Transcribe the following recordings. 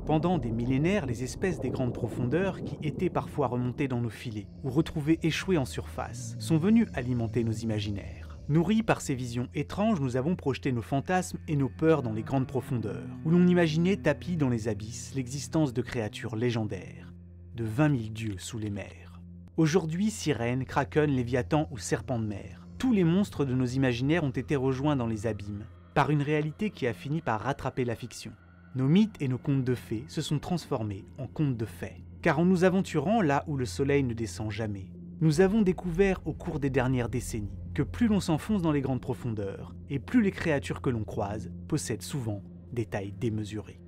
Pendant des millénaires, les espèces des grandes profondeurs, qui étaient parfois remontées dans nos filets ou retrouvées échouées en surface, sont venues alimenter nos imaginaires. Nourris par ces visions étranges, nous avons projeté nos fantasmes et nos peurs dans les grandes profondeurs, où l'on imaginait tapis dans les abysses l'existence de créatures légendaires, de 20 000 dieux sous les mers. Aujourd'hui, sirènes, kraken, léviathans ou serpents de mer, tous les monstres de nos imaginaires ont été rejoints dans les abîmes, par une réalité qui a fini par rattraper la fiction. Nos mythes et nos contes de fées se sont transformés en contes de faits. Car en nous aventurant là où le soleil ne descend jamais, nous avons découvert au cours des dernières décennies que plus l'on s'enfonce dans les grandes profondeurs, et plus les créatures que l'on croise possèdent souvent des tailles démesurées.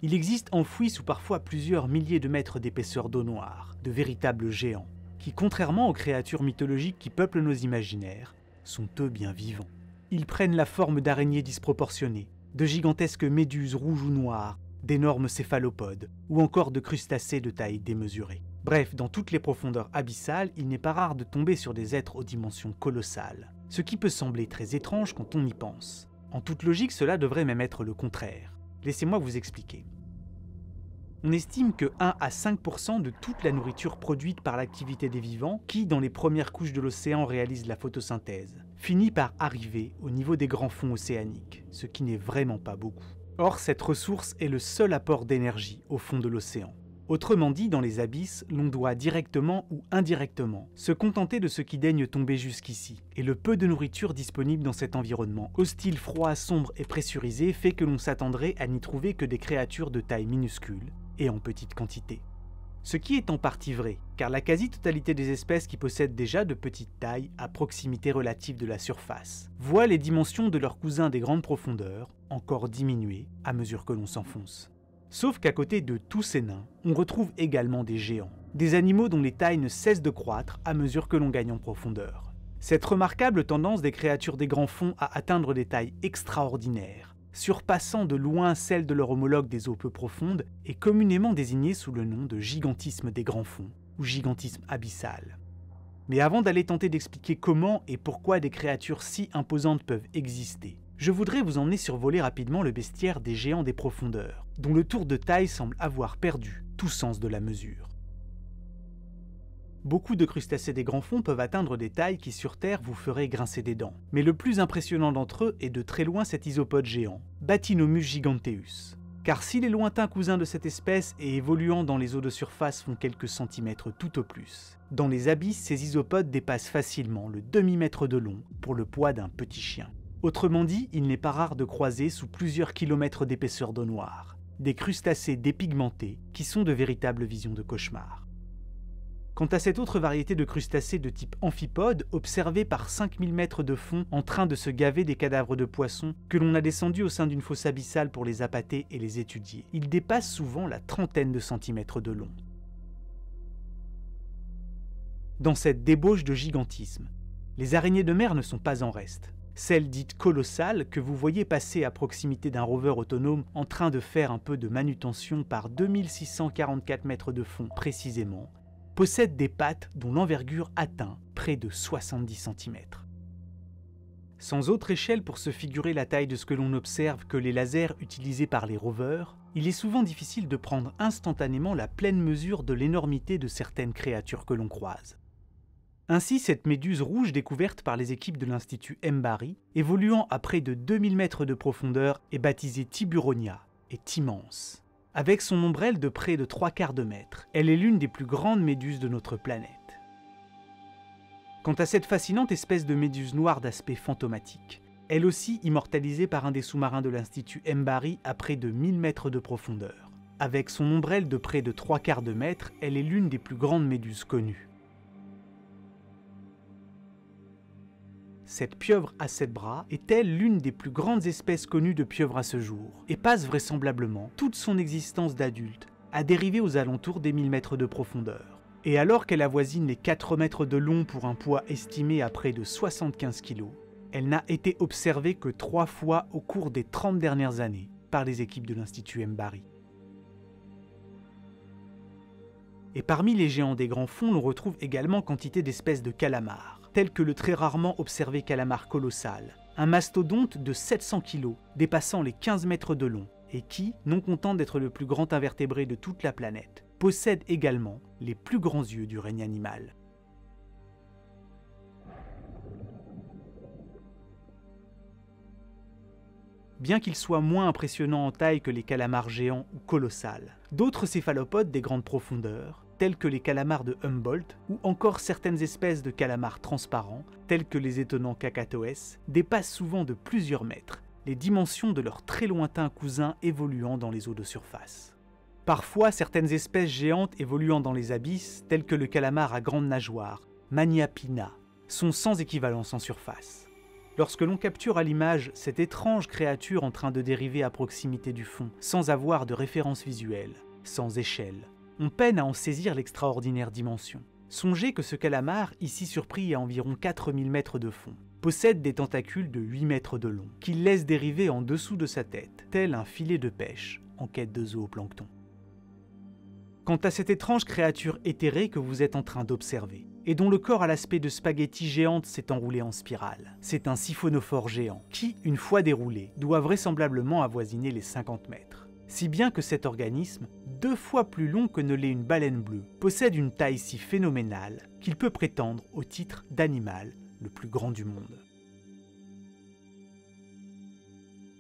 Il existe enfouis sous parfois plusieurs milliers de mètres d'épaisseur d'eau noire, de véritables géants, qui contrairement aux créatures mythologiques qui peuplent nos imaginaires, sont eux bien vivants. Ils prennent la forme d'araignées disproportionnées, de gigantesques méduses rouges ou noires, d'énormes céphalopodes, ou encore de crustacés de taille démesurée. Bref, dans toutes les profondeurs abyssales, il n'est pas rare de tomber sur des êtres aux dimensions colossales, ce qui peut sembler très étrange quand on y pense. En toute logique, cela devrait même être le contraire. Laissez-moi vous expliquer. On estime que 1 à 5% de toute la nourriture produite par l'activité des vivants, qui, dans les premières couches de l'océan, réalisent la photosynthèse, finit par arriver au niveau des grands fonds océaniques, ce qui n'est vraiment pas beaucoup. Or, cette ressource est le seul apport d'énergie au fond de l'océan. Autrement dit, dans les abysses, l'on doit directement ou indirectement se contenter de ce qui daigne tomber jusqu'ici, et le peu de nourriture disponible dans cet environnement hostile, froid, sombre et pressurisé fait que l'on s'attendrait à n'y trouver que des créatures de taille minuscule, et en petite quantité. Ce qui est en partie vrai, car la quasi-totalité des espèces qui possèdent déjà de petites tailles à proximité relative de la surface voient les dimensions de leurs cousins des grandes profondeurs encore diminuer à mesure que l'on s'enfonce. Sauf qu'à côté de tous ces nains, on retrouve également des géants, des animaux dont les tailles ne cessent de croître à mesure que l'on gagne en profondeur. Cette remarquable tendance des créatures des grands fonds à atteindre des tailles extraordinaires, surpassant de loin celles de leurs homologues des eaux peu profondes, est communément désignée sous le nom de gigantisme des grands fonds, ou gigantisme abyssal. Mais avant d'aller tenter d'expliquer comment et pourquoi des créatures si imposantes peuvent exister, je voudrais vous emmener survoler rapidement le bestiaire des géants des profondeurs, dont le tour de taille semble avoir perdu tout sens de la mesure. Beaucoup de crustacés des grands fonds peuvent atteindre des tailles qui sur Terre vous feraient grincer des dents. Mais le plus impressionnant d'entre eux est de très loin cet isopode géant, Bathynomus giganteus. Car si les lointains cousins de cette espèce et évoluant dans les eaux de surface font quelques centimètres tout au plus, dans les abysses, ces isopodes dépassent facilement le demi-mètre de long pour le poids d'un petit chien. Autrement dit, il n'est pas rare de croiser sous plusieurs kilomètres d'épaisseur d'eau noire des crustacés dépigmentés qui sont de véritables visions de cauchemar. Quant à cette autre variété de crustacés de type amphipode, observée par 5000 mètres de fond en train de se gaver des cadavres de poissons que l'on a descendus au sein d'une fosse abyssale pour les appâter et les étudier, ils dépassent souvent la trentaine de centimètres de long. Dans cette débauche de gigantisme, les araignées de mer ne sont pas en reste. Celles dites colossales que vous voyez passer à proximité d'un rover autonome en train de faire un peu de manutention par 2644 mètres de fond précisément, possèdent des pattes dont l'envergure atteint près de 70 cm. Sans autre échelle pour se figurer la taille de ce que l'on observe que les lasers utilisés par les rovers, il est souvent difficile de prendre instantanément la pleine mesure de l'énormité de certaines créatures que l'on croise. Ainsi, cette méduse rouge découverte par les équipes de l'Institut Mbari, évoluant à près de 2000 mètres de profondeur, est baptisée Tiburonia, est immense. Avec son ombrelle de près de 3/4 de mètre, elle est l'une des plus grandes méduses de notre planète. Quant à cette fascinante espèce de méduse noire d'aspect fantomatique, elle aussi immortalisée par un des sous-marins de l'Institut Mbari à près de 1000 mètres de profondeur. Avec son ombrelle de près de 3/4 de mètre, elle est l'une des plus grandes méduses connues. Cette pieuvre à 7 bras est-elle l'une des plus grandes espèces connues de pieuvres à ce jour, et passe vraisemblablement toute son existence d'adulte à dériver aux alentours des 1000 mètres de profondeur. Et alors qu'elle avoisine les 4 mètres de long pour un poids estimé à près de 75 kg, elle n'a été observée que 3 fois au cours des 30 dernières années par les équipes de l'Institut Mbari. Et parmi les géants des grands fonds, l'on retrouve également quantité d'espèces de calamars, tels que le très rarement observé calamar colossal, un mastodonte de 700 kg, dépassant les 15 mètres de long et qui, non content d'être le plus grand invertébré de toute la planète, possède également les plus grands yeux du règne animal. Bien qu'il soit moins impressionnant en taille que les calamars géants ou colossales, d'autres céphalopodes des grandes profondeurs, tels que les calamars de Humboldt ou encore certaines espèces de calamars transparents, tels que les étonnants Cacatoès, dépassent souvent de plusieurs mètres les dimensions de leurs très lointains cousins évoluant dans les eaux de surface. Parfois, certaines espèces géantes évoluant dans les abysses, telles que le calamar à grande nageoire, Maniapina, sont sans équivalence en surface. Lorsque l'on capture à l'image cette étrange créature en train de dériver à proximité du fond, sans avoir de référence visuelle, sans échelle, on peine à en saisir l'extraordinaire dimension. Songez que ce calamar, ici surpris à environ 4000 mètres de fond, possède des tentacules de 8 mètres de long, qu'il laisse dériver en dessous de sa tête, tel un filet de pêche en quête de zooplancton. Quant à cette étrange créature éthérée que vous êtes en train d'observer, et dont le corps à l'aspect de spaghettis géantes s'est enroulé en spirale, c'est un siphonophore géant qui, une fois déroulé, doit vraisemblablement avoisiner les 50 mètres. Si bien que cet organisme, 2 fois plus long que ne l'est une baleine bleue, possède une taille si phénoménale qu'il peut prétendre au titre d'animal le plus grand du monde.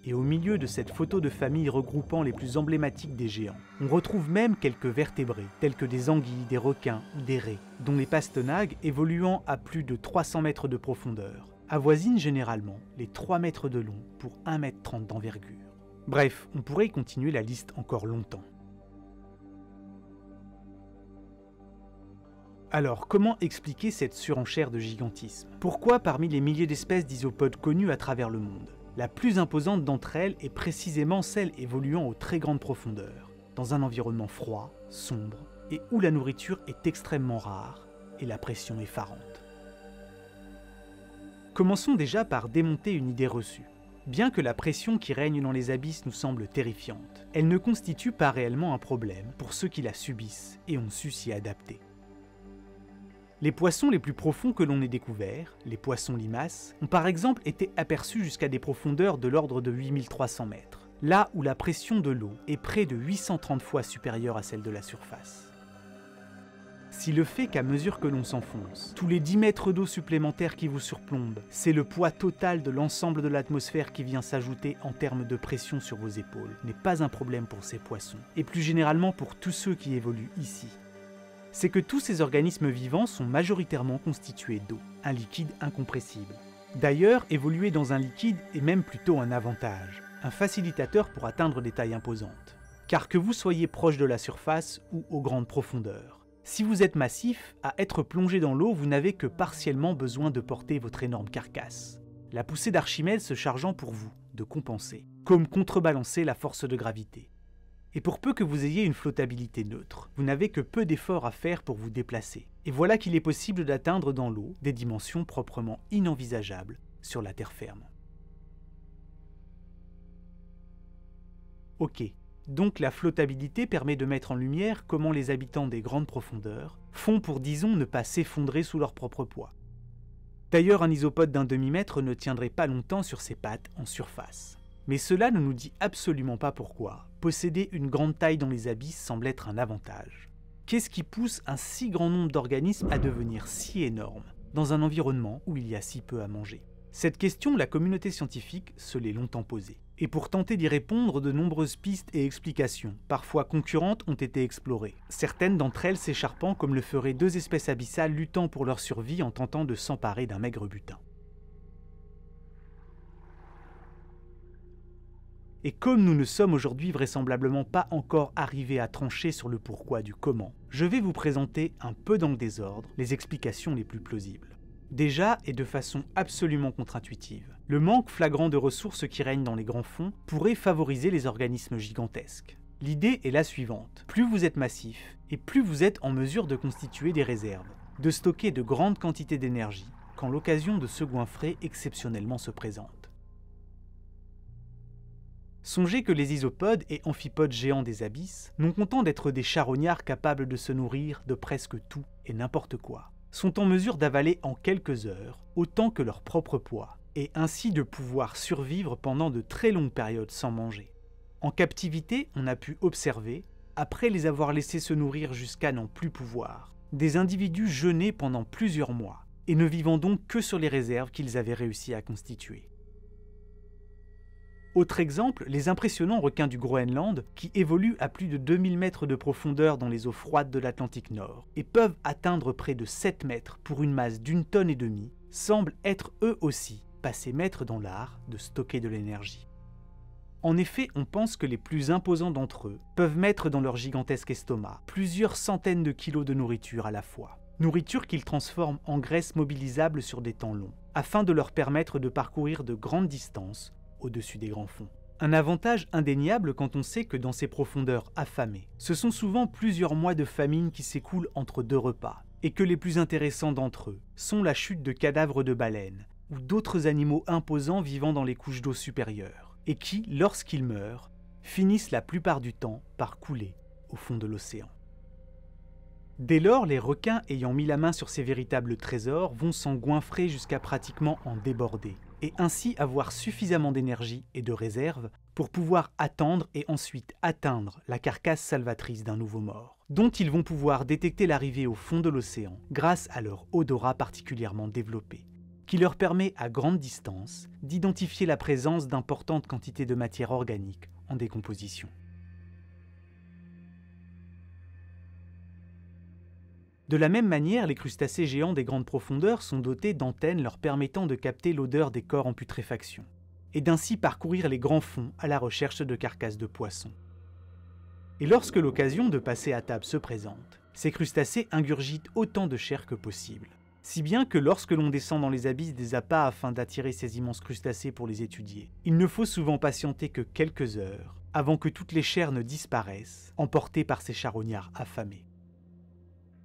Et au milieu de cette photo de famille regroupant les plus emblématiques des géants, on retrouve même quelques vertébrés, tels que des anguilles, des requins ou des raies, dont les pastenagues, évoluant à plus de 300 mètres de profondeur, avoisinent généralement les 3 mètres de long pour 1,30 m d'envergure. Bref, on pourrait continuer la liste encore longtemps. Alors, comment expliquer cette surenchère de gigantisme? Pourquoi, parmi les milliers d'espèces d'isopodes connues à travers le monde, la plus imposante d'entre elles est précisément celle évoluant aux très grandes profondeurs, dans un environnement froid, sombre, et où la nourriture est extrêmement rare et la pression effarante? Commençons déjà par démonter une idée reçue. Bien que la pression qui règne dans les abysses nous semble terrifiante, elle ne constitue pas réellement un problème pour ceux qui la subissent et ont su s'y adapter. Les poissons les plus profonds que l'on ait découverts, les poissons limaces, ont par exemple été aperçus jusqu'à des profondeurs de l'ordre de 8300 mètres, là où la pression de l'eau est près de 830 fois supérieure à celle de la surface. Si le fait qu'à mesure que l'on s'enfonce, tous les 10 mètres d'eau supplémentaires qui vous surplombent, c'est le poids total de l'ensemble de l'atmosphère qui vient s'ajouter en termes de pression sur vos épaules, n'est pas un problème pour ces poissons, et plus généralement pour tous ceux qui évoluent ici, c'est que tous ces organismes vivants sont majoritairement constitués d'eau, un liquide incompressible. D'ailleurs, évoluer dans un liquide est même plutôt un avantage, un facilitateur pour atteindre des tailles imposantes. Car que vous soyez proche de la surface ou aux grandes profondeurs, si vous êtes massif, à être plongé dans l'eau, vous n'avez que partiellement besoin de porter votre énorme carcasse, la poussée d'Archimède se chargeant pour vous de compenser, comme contrebalancer la force de gravité. Et pour peu que vous ayez une flottabilité neutre, vous n'avez que peu d'efforts à faire pour vous déplacer. Et voilà qu'il est possible d'atteindre dans l'eau des dimensions proprement inenvisageables sur la terre ferme. Ok, donc la flottabilité permet de mettre en lumière comment les habitants des grandes profondeurs font pour, disons, ne pas s'effondrer sous leur propre poids. D'ailleurs, un isopode d'un demi-mètre ne tiendrait pas longtemps sur ses pattes en surface. Mais cela ne nous dit absolument pas pourquoi posséder une grande taille dans les abysses semble être un avantage. Qu'est-ce qui pousse un si grand nombre d'organismes à devenir si énormes dans un environnement où il y a si peu à manger? Cette question, la communauté scientifique se l'est longtemps posée. Et pour tenter d'y répondre, de nombreuses pistes et explications, parfois concurrentes, ont été explorées. Certaines d'entre elles s'écharpant comme le feraient 2 espèces abyssales luttant pour leur survie en tentant de s'emparer d'un maigre butin. Et comme nous ne sommes aujourd'hui vraisemblablement pas encore arrivés à trancher sur le pourquoi du comment, je vais vous présenter un peu dans le désordre les explications les plus plausibles. Déjà, et de façon absolument contre-intuitive, le manque flagrant de ressources qui règne dans les grands fonds pourrait favoriser les organismes gigantesques. L'idée est la suivante, plus vous êtes massif, et plus vous êtes en mesure de constituer des réserves, de stocker de grandes quantités d'énergie, quand l'occasion de se goinfrer exceptionnellement se présente. Songez que les isopodes et amphipodes géants des abysses, non contents d'être des charognards capables de se nourrir de presque tout et n'importe quoi, sont en mesure d'avaler en quelques heures autant que leur propre poids, et ainsi de pouvoir survivre pendant de très longues périodes sans manger. En captivité, on a pu observer, après les avoir laissés se nourrir jusqu'à n'en plus pouvoir, des individus jeûner pendant plusieurs mois, et ne vivant donc que sur les réserves qu'ils avaient réussi à constituer. Autre exemple, les impressionnants requins du Groenland qui évoluent à plus de 2000 mètres de profondeur dans les eaux froides de l'Atlantique Nord et peuvent atteindre près de 7 mètres pour une masse d'1,5 tonne, semblent être eux aussi passés maîtres dans l'art de stocker de l'énergie. En effet, on pense que les plus imposants d'entre eux peuvent mettre dans leur gigantesque estomac plusieurs centaines de kilos de nourriture à la fois. Nourriture qu'ils transforment en graisse mobilisable sur des temps longs, afin de leur permettre de parcourir de grandes distances au-dessus des grands fonds. Un avantage indéniable quand on sait que dans ces profondeurs affamées, ce sont souvent plusieurs mois de famine qui s'écoulent entre 2 repas, et que les plus intéressants d'entre eux sont la chute de cadavres de baleines ou d'autres animaux imposants vivant dans les couches d'eau supérieures, et qui, lorsqu'ils meurent, finissent la plupart du temps par couler au fond de l'océan. Dès lors, les requins ayant mis la main sur ces véritables trésors vont s'engouinfrer jusqu'à pratiquement en déborder, et ainsi avoir suffisamment d'énergie et de réserve pour pouvoir attendre et ensuite atteindre la carcasse salvatrice d'un nouveau mort, dont ils vont pouvoir détecter l'arrivée au fond de l'océan grâce à leur odorat particulièrement développé, qui leur permet à grande distance d'identifier la présence d'importantes quantités de matière organique en décomposition. De la même manière, les crustacés géants des grandes profondeurs sont dotés d'antennes leur permettant de capter l'odeur des corps en putréfaction, et d'ainsi parcourir les grands fonds à la recherche de carcasses de poissons. Et lorsque l'occasion de passer à table se présente, ces crustacés ingurgitent autant de chair que possible, si bien que lorsque l'on descend dans les abysses des appâts afin d'attirer ces immenses crustacés pour les étudier, il ne faut souvent patienter que quelques heures avant que toutes les chairs ne disparaissent, emportées par ces charognards affamés.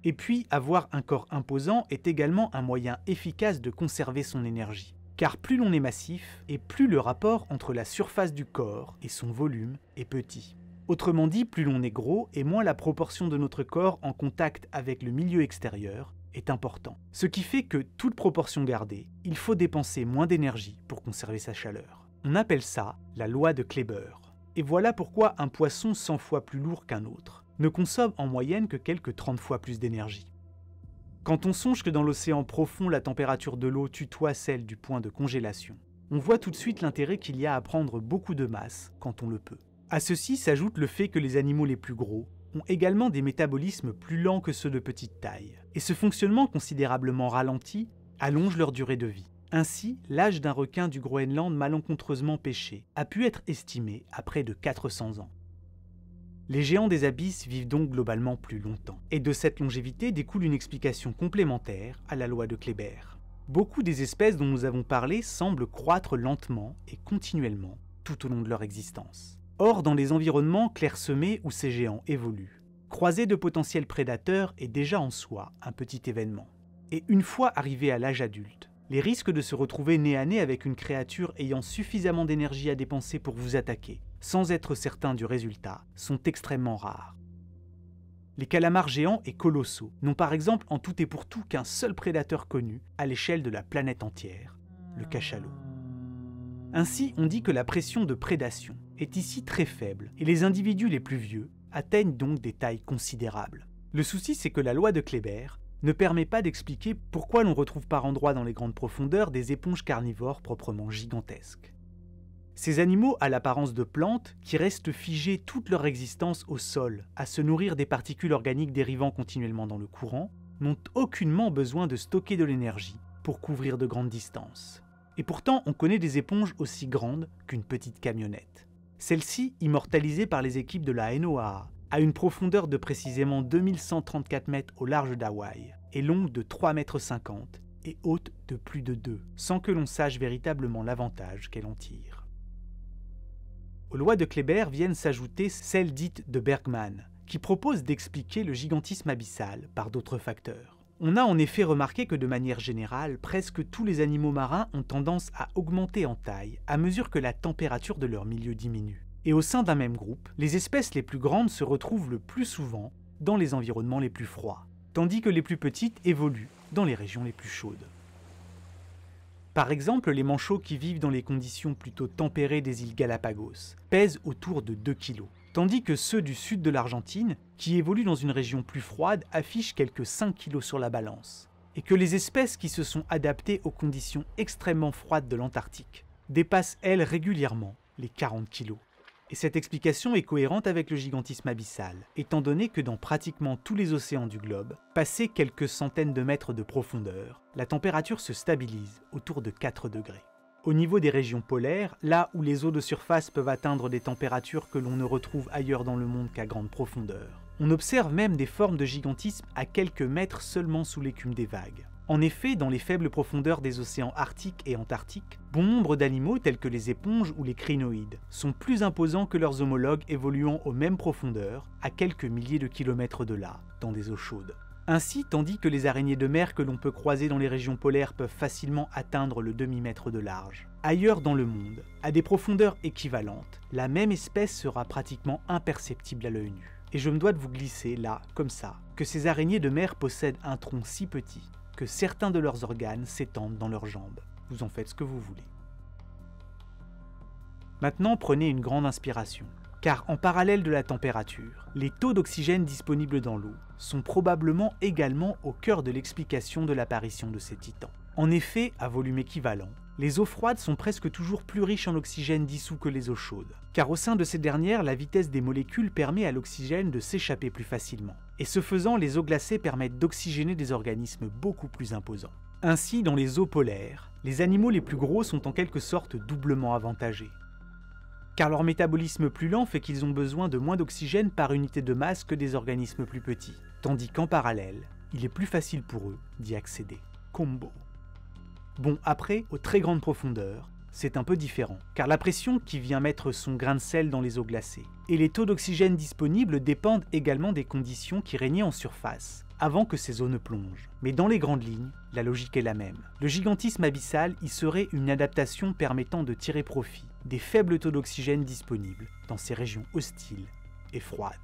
Et puis, avoir un corps imposant est également un moyen efficace de conserver son énergie. Car plus l'on est massif, et plus le rapport entre la surface du corps et son volume est petit. Autrement dit, plus l'on est gros, et moins la proportion de notre corps en contact avec le milieu extérieur est important. Ce qui fait que, toute proportion gardée, il faut dépenser moins d'énergie pour conserver sa chaleur. On appelle ça la loi de Kleber. Et voilà pourquoi un poisson 100 fois plus lourd qu'un autre ne consomme en moyenne que quelques 30 fois plus d'énergie. Quand on songe que dans l'océan profond, la température de l'eau tutoie celle du point de congélation, on voit tout de suite l'intérêt qu'il y a à prendre beaucoup de masse quand on le peut. À ceci s'ajoute le fait que les animaux les plus gros ont également des métabolismes plus lents que ceux de petite taille, et ce fonctionnement considérablement ralenti allonge leur durée de vie. Ainsi, l'âge d'un requin du Groenland malencontreusement pêché a pu être estimé à près de 400 ans. Les géants des abysses vivent donc globalement plus longtemps, et de cette longévité découle une explication complémentaire à la loi de Kleber. Beaucoup des espèces dont nous avons parlé semblent croître lentement et continuellement tout au long de leur existence. Or, dans les environnements clairsemés où ces géants évoluent, croiser de potentiels prédateurs est déjà en soi un petit événement. Et une fois arrivés à l'âge adulte, les risques de se retrouver nez à nez avec une créature ayant suffisamment d'énergie à dépenser pour vous attaquer, sans être certain du résultat, sont extrêmement rares. Les calamars géants et colossaux n'ont par exemple en tout et pour tout qu'un seul prédateur connu à l'échelle de la planète entière, le cachalot. Ainsi, on dit que la pression de prédation est ici très faible et les individus les plus vieux atteignent donc des tailles considérables. Le souci, c'est que la loi de Kleber ne permet pas d'expliquer pourquoi l'on retrouve par endroits dans les grandes profondeurs des éponges carnivores proprement gigantesques. Ces animaux à l'apparence de plantes, qui restent figés toute leur existence au sol, à se nourrir des particules organiques dérivant continuellement dans le courant, n'ont aucunement besoin de stocker de l'énergie pour couvrir de grandes distances. Et pourtant, on connaît des éponges aussi grandes qu'une petite camionnette. Celle-ci, immortalisée par les équipes de la NOAA, à une profondeur de précisément 2134 mètres au large d'Hawaï, est longue de 3,50 m et haute de plus de 2, sans que l'on sache véritablement l'avantage qu'elle en tire. Aux lois de Kleber viennent s'ajouter celles dites de Bergman, qui proposent d'expliquer le gigantisme abyssal par d'autres facteurs. On a en effet remarqué que de manière générale, presque tous les animaux marins ont tendance à augmenter en taille à mesure que la température de leur milieu diminue. Et au sein d'un même groupe, les espèces les plus grandes se retrouvent le plus souvent dans les environnements les plus froids, tandis que les plus petites évoluent dans les régions les plus chaudes. Par exemple, les manchots qui vivent dans les conditions plutôt tempérées des îles Galapagos pèsent autour de 2 kg, tandis que ceux du sud de l'Argentine, qui évoluent dans une région plus froide, affichent quelques 5 kg sur la balance, et que les espèces qui se sont adaptées aux conditions extrêmement froides de l'Antarctique dépassent, elles, régulièrement les 40 kg. Et cette explication est cohérente avec le gigantisme abyssal, étant donné que dans pratiquement tous les océans du globe, passé quelques centaines de mètres de profondeur, la température se stabilise autour de 4 degrés. Au niveau des régions polaires, là où les eaux de surface peuvent atteindre des températures que l'on ne retrouve ailleurs dans le monde qu'à grande profondeur, on observe même des formes de gigantisme à quelques mètres seulement sous l'écume des vagues. En effet, dans les faibles profondeurs des océans arctiques et antarctiques, bon nombre d'animaux tels que les éponges ou les crinoïdes sont plus imposants que leurs homologues évoluant aux mêmes profondeurs, à quelques milliers de kilomètres de là, dans des eaux chaudes. Ainsi, tandis que les araignées de mer que l'on peut croiser dans les régions polaires peuvent facilement atteindre le demi-mètre de large, ailleurs dans le monde, à des profondeurs équivalentes, la même espèce sera pratiquement imperceptible à l'œil nu. Et je me dois de vous glisser là, comme ça, que ces araignées de mer possèdent un tronc si petit que certains de leurs organes s'étendent dans leurs jambes. Vous en faites ce que vous voulez. Maintenant, prenez une grande inspiration, car en parallèle de la température, les taux d'oxygène disponibles dans l'eau sont probablement également au cœur de l'explication de l'apparition de ces titans. En effet, à volume équivalent, les eaux froides sont presque toujours plus riches en oxygène dissous que les eaux chaudes, car au sein de ces dernières, la vitesse des molécules permet à l'oxygène de s'échapper plus facilement. Et ce faisant, les eaux glacées permettent d'oxygéner des organismes beaucoup plus imposants. Ainsi, dans les eaux polaires, les animaux les plus gros sont en quelque sorte doublement avantagés, car leur métabolisme plus lent fait qu'ils ont besoin de moins d'oxygène par unité de masse que des organismes plus petits, tandis qu'en parallèle, il est plus facile pour eux d'y accéder. Combo. Bon, après, aux très grandes profondeurs, c'est un peu différent, car la pression qui vient mettre son grain de sel dans les eaux glacées, et les taux d'oxygène disponibles dépendent également des conditions qui régnaient en surface, avant que ces eaux ne plongent. Mais dans les grandes lignes, la logique est la même. Le gigantisme abyssal y serait une adaptation permettant de tirer profit des faibles taux d'oxygène disponibles dans ces régions hostiles et froides.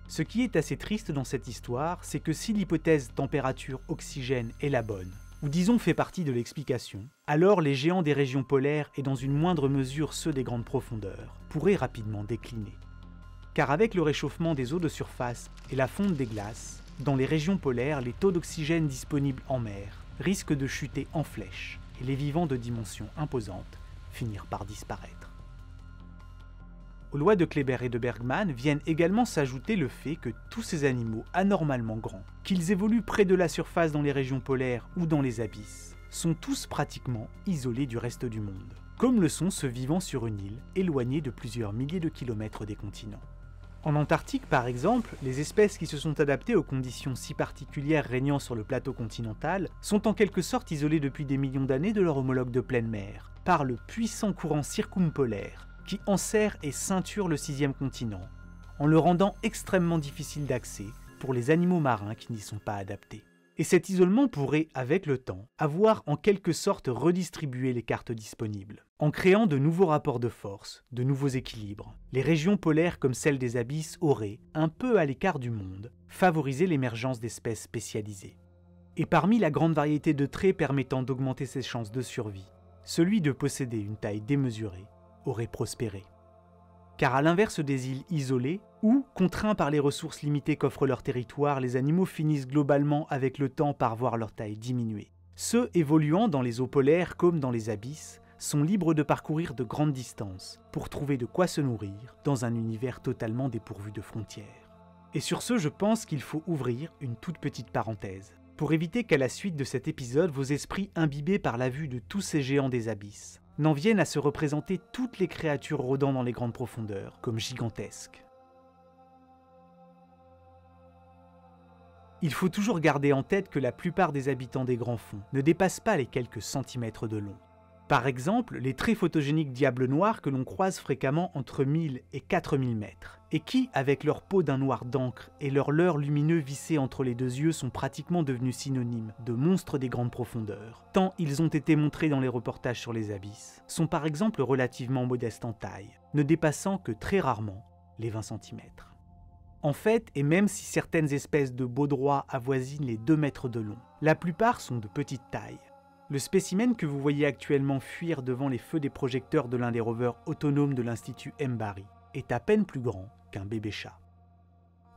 Ce qui est assez triste dans cette histoire, c'est que si l'hypothèse température-oxygène est la bonne, ou disons fait partie de l'explication, alors les géants des régions polaires et dans une moindre mesure ceux des grandes profondeurs pourraient rapidement décliner. Car avec le réchauffement des eaux de surface et la fonte des glaces, dans les régions polaires, les taux d'oxygène disponibles en mer risquent de chuter en flèche et les vivants de dimensions imposantes finir par disparaître. Aux lois de Kléber et de Bergman viennent également s'ajouter le fait que tous ces animaux anormalement grands, qu'ils évoluent près de la surface dans les régions polaires ou dans les abysses, sont tous pratiquement isolés du reste du monde, comme le sont ceux vivant sur une île éloignée de plusieurs milliers de kilomètres des continents. En Antarctique, par exemple, les espèces qui se sont adaptées aux conditions si particulières régnant sur le plateau continental sont en quelque sorte isolées depuis des millions d'années de leur homologue de pleine mer, par le puissant courant circumpolaire qui enserre et ceinture le 6e continent, en le rendant extrêmement difficile d'accès pour les animaux marins qui n'y sont pas adaptés. Et cet isolement pourrait, avec le temps, avoir en quelque sorte redistribué les cartes disponibles, en créant de nouveaux rapports de force, de nouveaux équilibres. Les régions polaires comme celles des abysses auraient, un peu à l'écart du monde, favorisé l'émergence d'espèces spécialisées. Et parmi la grande variété de traits permettant d'augmenter ses chances de survie, celui de posséder une taille démesurée aurait prospéré. Car à l'inverse des îles isolées, où, contraints par les ressources limitées qu'offre leur territoire, les animaux finissent globalement avec le temps par voir leur taille diminuer. Ceux évoluant dans les eaux polaires comme dans les abysses sont libres de parcourir de grandes distances pour trouver de quoi se nourrir dans un univers totalement dépourvu de frontières. Et sur ce, je pense qu'il faut ouvrir une toute petite parenthèse, pour éviter qu'à la suite de cet épisode, vos esprits imbibés par la vue de tous ces géants des abysses n'en viennent à se représenter toutes les créatures rôdant dans les grandes profondeurs comme gigantesques. Il faut toujours garder en tête que la plupart des habitants des grands fonds ne dépassent pas les quelques centimètres de long. Par exemple, les très photogéniques diables noirs que l'on croise fréquemment entre 1000 et 4000 mètres, et qui, avec leur peau d'un noir d'encre et leur leurre lumineux vissé entre les deux yeux, sont pratiquement devenus synonymes de monstres des grandes profondeurs, tant ils ont été montrés dans les reportages sur les abysses, sont par exemple relativement modestes en taille, ne dépassant que très rarement les 20 cm. En fait, et même si certaines espèces de baudroies avoisinent les 2 mètres de long, la plupart sont de petite taille. Le spécimen que vous voyez actuellement fuir devant les feux des projecteurs de l'un des rovers autonomes de l'Institut Mbari est à peine plus grand qu'un bébé chat.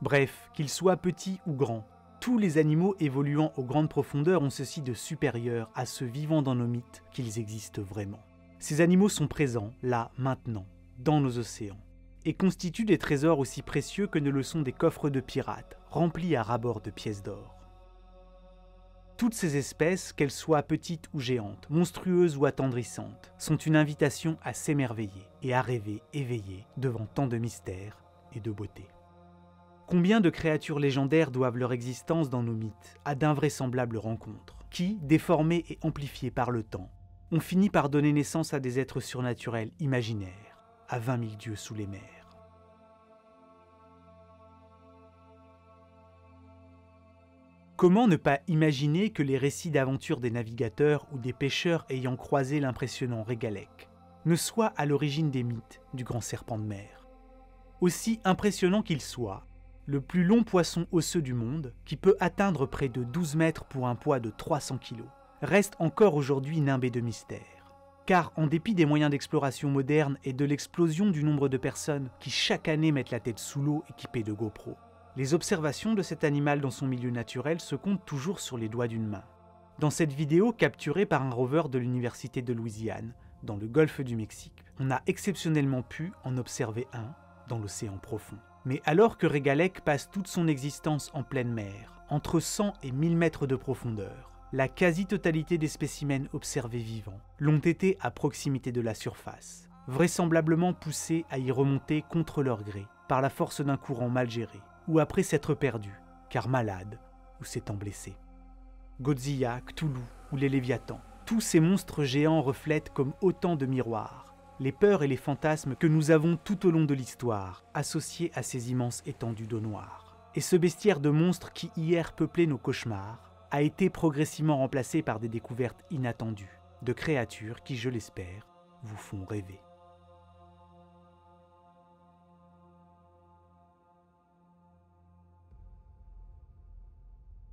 Bref, qu'ils soient petits ou grands, tous les animaux évoluant aux grandes profondeurs ont ceci de supérieur à ceux vivant dans nos mythes qu'ils existent vraiment. Ces animaux sont présents, là, maintenant, dans nos océans, et constituent des trésors aussi précieux que ne le sont des coffres de pirates, remplis à ras-bord de pièces d'or. Toutes ces espèces, qu'elles soient petites ou géantes, monstrueuses ou attendrissantes, sont une invitation à s'émerveiller et à rêver éveillés devant tant de mystères et de beauté. Combien de créatures légendaires doivent leur existence dans nos mythes à d'invraisemblables rencontres, qui, déformées et amplifiées par le temps, ont fini par donner naissance à des êtres surnaturels imaginaires, à 20 000 dieux sous les mers. Comment ne pas imaginer que les récits d'aventures des navigateurs ou des pêcheurs ayant croisé l'impressionnant Régalèque ne soient à l'origine des mythes du grand serpent de mer? Aussi impressionnant qu'il soit, le plus long poisson osseux du monde, qui peut atteindre près de 12 mètres pour un poids de 300 kg, reste encore aujourd'hui nimbé de mystères. Car en dépit des moyens d'exploration modernes et de l'explosion du nombre de personnes qui chaque année mettent la tête sous l'eau équipées de GoPro, les observations de cet animal dans son milieu naturel se comptent toujours sur les doigts d'une main. Dans cette vidéo capturée par un rover de l'Université de Louisiane, dans le golfe du Mexique, on a exceptionnellement pu en observer un dans l'océan profond. Mais alors que Régalèque passe toute son existence en pleine mer, entre 100 et 1000 mètres de profondeur, la quasi-totalité des spécimens observés vivants l'ont été à proximité de la surface, vraisemblablement poussés à y remonter contre leur gré, par la force d'un courant mal géré, ou après s'être perdus, car malades ou s'étant blessés. Godzilla, Cthulhu ou les Léviathans, tous ces monstres géants reflètent comme autant de miroirs les peurs et les fantasmes que nous avons tout au long de l'histoire, associés à ces immenses étendues d'eau noire. Et ce bestiaire de monstres qui hier peuplait nos cauchemars a été progressivement remplacé par des découvertes inattendues, de créatures qui, je l'espère, vous font rêver.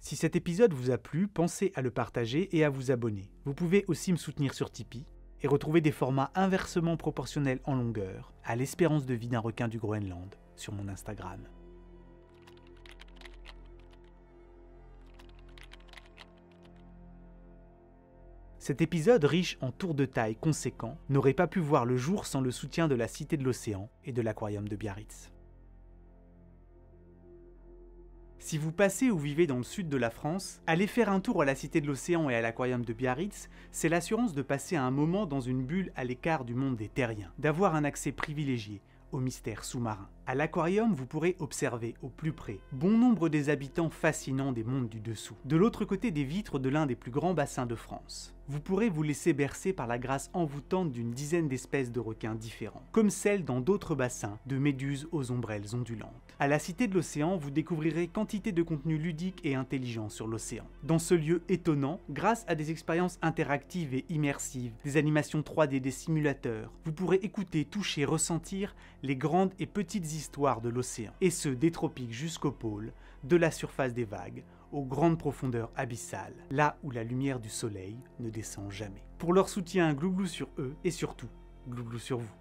Si cet épisode vous a plu, pensez à le partager et à vous abonner. Vous pouvez aussi me soutenir sur Tipeee et retrouver des formats inversement proportionnels en longueur à l'espérance de vie d'un requin du Groenland sur mon Instagram. Cet épisode riche en tours de taille conséquents n'aurait pas pu voir le jour sans le soutien de la Cité de l'Océan et de l'Aquarium de Biarritz. Si vous passez ou vivez dans le sud de la France, aller faire un tour à la Cité de l'Océan et à l'Aquarium de Biarritz, c'est l'assurance de passer un moment dans une bulle à l'écart du monde des terriens, d'avoir un accès privilégié aux mystères sous-marins. À l'aquarium, vous pourrez observer au plus près bon nombre des habitants fascinants des mondes du dessous. De l'autre côté des vitres de l'un des plus grands bassins de France, vous pourrez vous laisser bercer par la grâce envoûtante d'une dizaine d'espèces de requins différents, comme celles dans d'autres bassins de méduses aux ombrelles ondulantes. À la Cité de l'Océan, vous découvrirez quantité de contenus ludiques et intelligents sur l'océan. Dans ce lieu étonnant, grâce à des expériences interactives et immersives, des animations 3D, des simulateurs, vous pourrez écouter, toucher, ressentir les grandes et petites histoires de l'océan, et ce des tropiques jusqu'au pôle, de la surface des vagues, aux grandes profondeurs abyssales, là où la lumière du soleil ne descend jamais. Pour leur soutien, glouglou sur eux et surtout, glouglou sur vous.